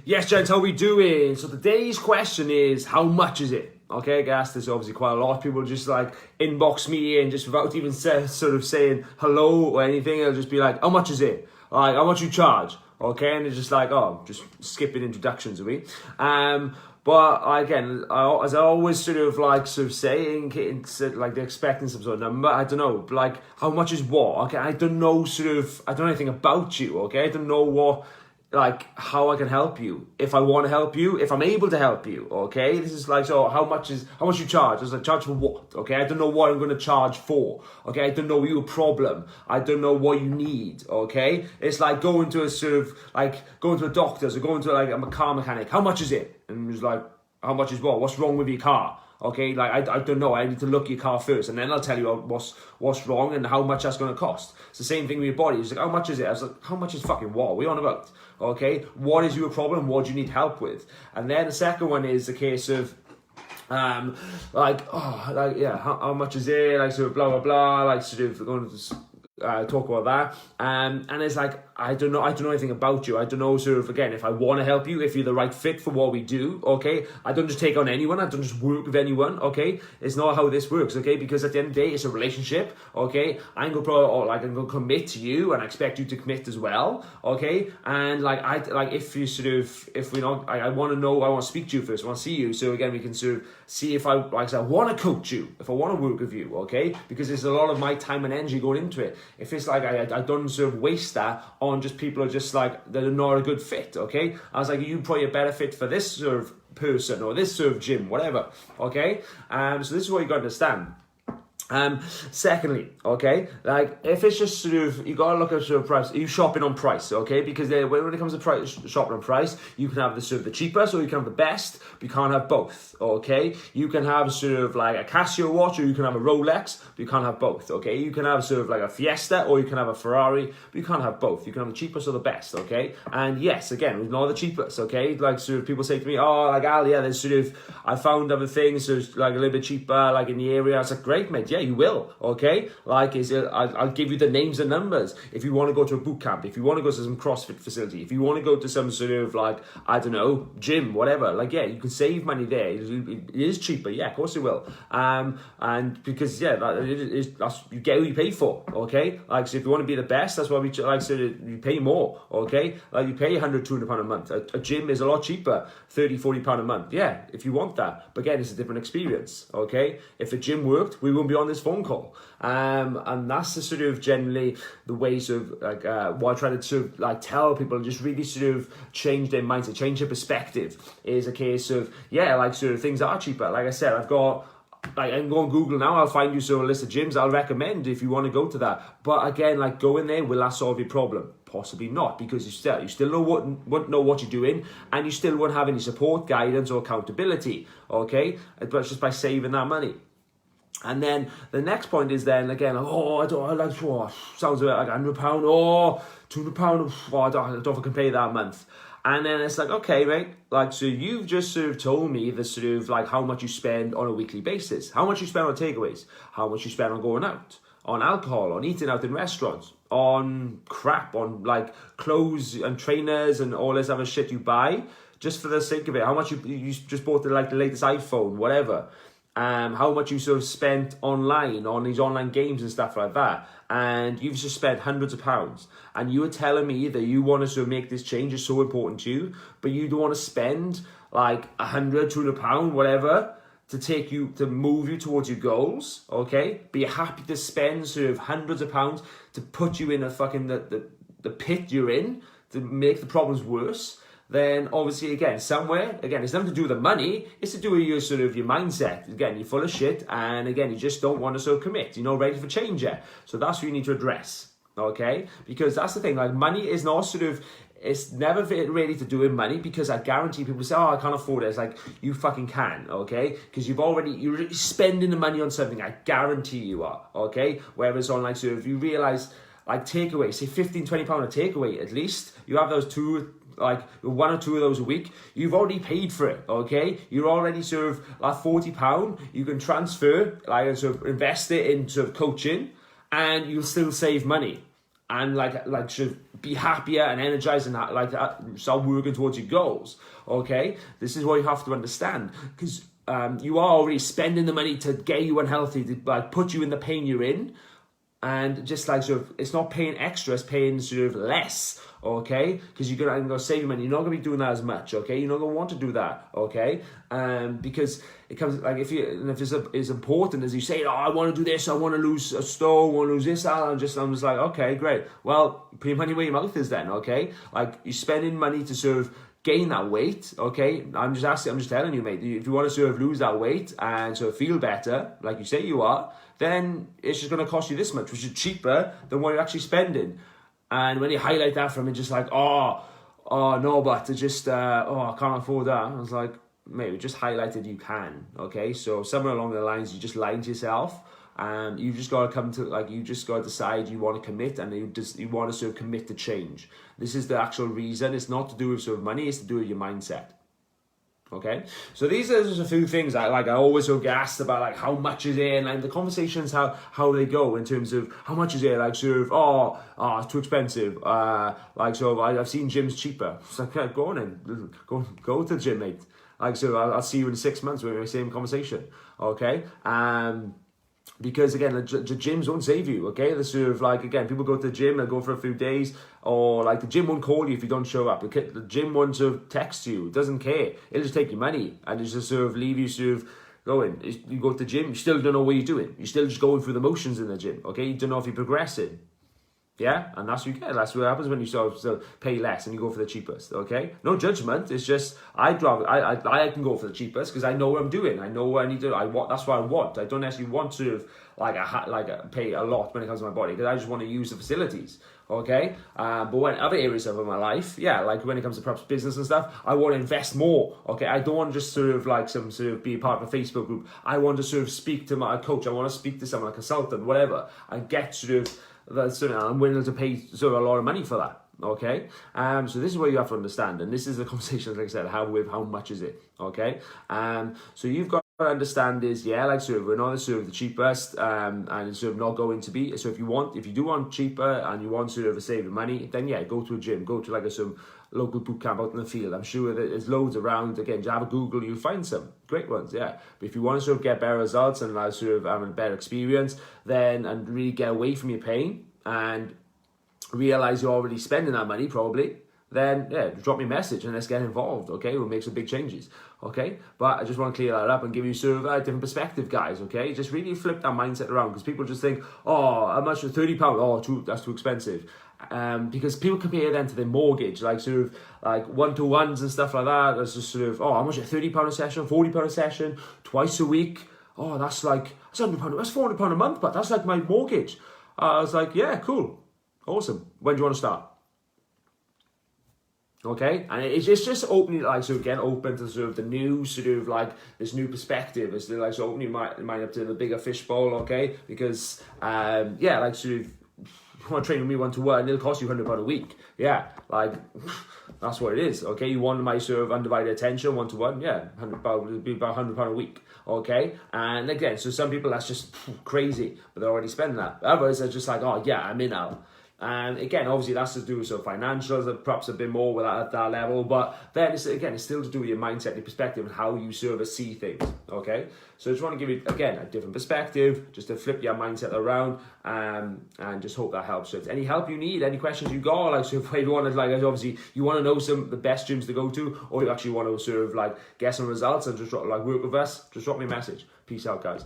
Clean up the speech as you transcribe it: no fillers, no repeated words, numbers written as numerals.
Yes, gents, how we doing? So today's question is, how much is it? Okay, I guess there's obviously quite a lot of people just like inbox me and just without even sort of saying hello or anything, it'll just be like, how much is it? Like, how much you charge? Okay, and it's just like, oh, just skipping introductions, are we? But again, as I always sort of saying, like they're expecting some sort of number. I don't know, like how much is what? Okay, I don't know I don't know anything about you. Okay, I don't know what. Like how I can help you, if I want to help you, if I'm able to help you. Okay, this is like, so how much you charge? I was like, charge for what? Okay, I don't know what I'm going to charge for. Okay, I don't know your problem. I don't know what you need. Okay, it's like going to a doctor's or going to like a car mechanic. How much is it? And it's like, how much is what? What's wrong with your car? Okay, like I don't know. I need to look at your car first, and then I'll tell you what's wrong and how much that's going to cost. It's the same thing with your body. It's like, how much is it? I was like, how much is fucking what? What are we on about? Okay, what is your problem? What do you need help with? And then the second one is the case of how much is it? Like sort of blah blah blah. Like sort of going to talk about that. And it's like, I don't know anything about you. I don't know sort of, again, if I want to help you, if you're the right fit for what we do. Okay, I don't just take on anyone. I don't just work with anyone. Okay, it's not how this works. Okay, because at the end of the day, it's a relationship. I'm gonna commit to you, and I expect you to commit as well. Okay, and I want to speak to you first. I want to see you. So again, we can sort of see if I want to coach you, if I want to work with you. Okay, because there's a lot of my time and energy going into it. If it's like I don't sort of waste that on just people are just like, they're not a good fit. Okay, I was like, you probably a better fit for this sort of person or this sort of gym, whatever. Okay, so this is what you got to understand. Secondly, okay, like if it's just sort of, you gotta look at sort of price. Are you shopping on price? Okay, because when it comes to price, shopping on price, you can have the sort of the cheapest or you can have the best, but you can't have both. Okay, you can have sort of like a Casio watch or you can have a Rolex, but you can't have both. Okay, you can have sort of like a Fiesta or you can have a Ferrari, but you can't have both. You can have the cheapest or the best. Okay, and yes, again, we're not the cheapest. Okay, like sort of people say to me, oh, like Al, yeah, there's sort of, I found other things, so it's like a little bit cheaper, like in the area. I was like, great, mate. Yeah, you will. Okay, like I'll give you the names and numbers. If you want to go to a boot camp, if you want to go to some CrossFit facility, if you want to go to some sort of like, I don't know, gym, whatever, like, yeah, you can save money there. It is cheaper. Yeah, of course it will. And because, yeah, that's, you get what you pay for. Okay, like, so if you want to be the best, that's why we like so you pay more. Okay, like you pay £100-200 a month. A gym is a lot cheaper, £30-40 a month. Yeah, if you want that. But again, it's a different experience. Okay, if the gym worked, we wouldn't be on this phone call. And that's the sort of generally the ways of like what I try to sort of like tell people and just really sort of change their mindset, change their perspective, is a case of, yeah, like sort of things are cheaper. Like I said, I've got, like, I can go on Google now, I'll find you sort of a list of gyms I'll recommend if you want to go to that. But again, like, go in there, will that solve your problem? Possibly not, because you still won't know what you're doing, and you still won't have any support, guidance or accountability. Okay, but it's just by saving that money. And then the next point is then again, sounds a bit like £100 or £200. I don't know if I can pay that a month. And then it's like, okay, mate, like, so you've just sort of told me the sort of like how much you spend on a weekly basis, how much you spend on takeaways, how much you spend on going out, on alcohol, on eating out in restaurants, on crap, on like clothes and trainers and all this other shit you buy just for the sake of it. How much you just bought the latest iPhone, whatever. How much you sort of spent online on these online games and stuff like that, and you've just spent hundreds of pounds, and you were telling me that you want to sort of make this change is so important to you, but you don't want to spend like £100-200, whatever, to move you towards your goals. Okay, but you're happy to spend sort of hundreds of pounds to put you in a fucking the pit you're in, to make the problems worse. Then obviously it's nothing to do with the money, it's to do with your sort of your mindset. Again, you're full of shit, and again, you just don't want to sort of commit. You're not ready for change yet. So that's what you need to address. Okay? Because that's the thing, like, money is not sort of, it's never really to do with money, because I guarantee people say, oh, I can't afford it. It's like, you fucking can, okay? Because you're spending the money on something, I guarantee you are, okay? Whereas on like sort of, you realise, like takeaway, say £15-20 a takeaway at least, you have those two, like 1 or 2 of those a week, you've already paid for it, okay? You're already sort of like £40, you can transfer, like, and sort of invest it in sort of coaching, and you'll still save money. and should be happier and energized and start working towards your goals. Okay, this is what you have to understand, because you are already spending the money to get you unhealthy, to like put you in the pain you're in, and just like sort of, it's not paying extra, it's paying sort of less. Okay, because you're gonna save your money. You're not gonna be doing that as much. Okay, you're not gonna want to do that. Okay, because it comes like if it's as important as you say, oh, I want to do this, I want to lose a stone, I want to lose this, I'm just like, okay, great. Well, put your money where your mouth is then. Okay, like you're spending money to sort of gain that weight. Okay, I'm just telling you, mate. If you want to sort of lose that weight and sort of feel better, like you say you are, then it's just gonna cost you this much, which is cheaper than what you're actually spending. And when you highlight that from it, just like, oh no, but it's just, I can't afford that. I was like, mate, we just highlighted you can, okay? So somewhere along the lines, you just lying to yourself. You just got to come to, like, you just got to decide you want to commit, and you want to sort of commit to change. This is the actual reason. It's not to do with sort of money, it's to do with your mindset. Okay, so these are just a few things I always sort of get asked about, like how much is it, and like the conversations how they go in terms of how much is it, like sort of it's too expensive, like so I've seen gyms cheaper. It's like, yeah, go on in, go to the gym, mate. Like so I'll see you in 6 months with the same conversation. Okay, because again, the gyms won't save you. Okay, the sort of like, again, people go to the gym, they'll go for a few days, or like the gym won't call you if you don't show up. The gym won't sort of text you, it doesn't care. It'll just take your money and just sort of leave you sort of going. You go to the gym, you still don't know what you're doing. You're still just going through the motions in the gym. Okay, you don't know if you're progressing. Yeah, and that's what you get. That's what happens when you sort of pay less and you go for the cheapest. Okay, no judgment. It's just I can go for the cheapest because I know what I'm doing. I know what I need to. That's what I want. I don't actually want to pay a lot when it comes to my body, because I just want to use the facilities. Okay, but when other areas of my life, yeah, like when it comes to perhaps business and stuff, I want to invest more. Okay, I don't want to just sort of like some sort of be a part of a Facebook group. I want to sort of speak to my coach. I want to speak to someone, a consultant, whatever. I get sort of. I'm willing to pay sort of a lot of money for that. Okay, so this is what you have to understand, and this is the conversation, like I said, how much is it? Okay, so you've got to understand is, yeah, like sort of we're not sort of the cheapest, and it's sort of not going to be. So if you do want cheaper and you want sort of a saving money, then yeah, go to a gym, go to like some local boot camp out in the field. I'm sure that there's loads around. Again, just have a Google, you'll find some great ones, yeah. But if you want to sort of get better results and like sort of have a better experience, then and really get away from your pain and realize you're already spending that money probably, then yeah, drop me a message and let's get involved. Okay, we'll make some big changes. Okay, but I just want to clear that up and give you sort of a different perspective, guys. Okay, just really flip that mindset around, because people just think, oh, how much for £30? Oh, that's too expensive. Because people compare them to their mortgage, like sort of like one-to-ones and stuff like that. It's just sort of, oh, how much is £30 a session, £40 a session, twice a week? Oh, that's £100, that's £400 a month, but that's like my mortgage. I was like, yeah, cool, awesome. When do you want to start? Okay, and it's just opening, like, so again, open to sort of the new, sort of like this new perspective. It's like, so opening your mind up to the bigger fishbowl, okay? Because, yeah, like, sort of, you want to train with me one-to-one, it'll cost you £100 a week. Yeah, like, that's what it is, okay? You want my sort of undivided attention, one-to-one, yeah, it'll be about £100 a week, okay? And again, so some people, that's just crazy, but they're already spending that. Others are just like, oh, yeah, I'm in now. And again, obviously that's to do with sort of financials, perhaps a bit more with that, at that level, but then it's still to do with your mindset, your perspective, and how you sort of see things, okay? So I just want to give you, again, a different perspective, just to flip your mindset around, and just hope that helps. So if any help you need, any questions you got, like, so if you want to, like, obviously you want to know the best gyms to go to, or you actually want to sort of like get some results and just like work with us, just drop me a message. Peace out, guys.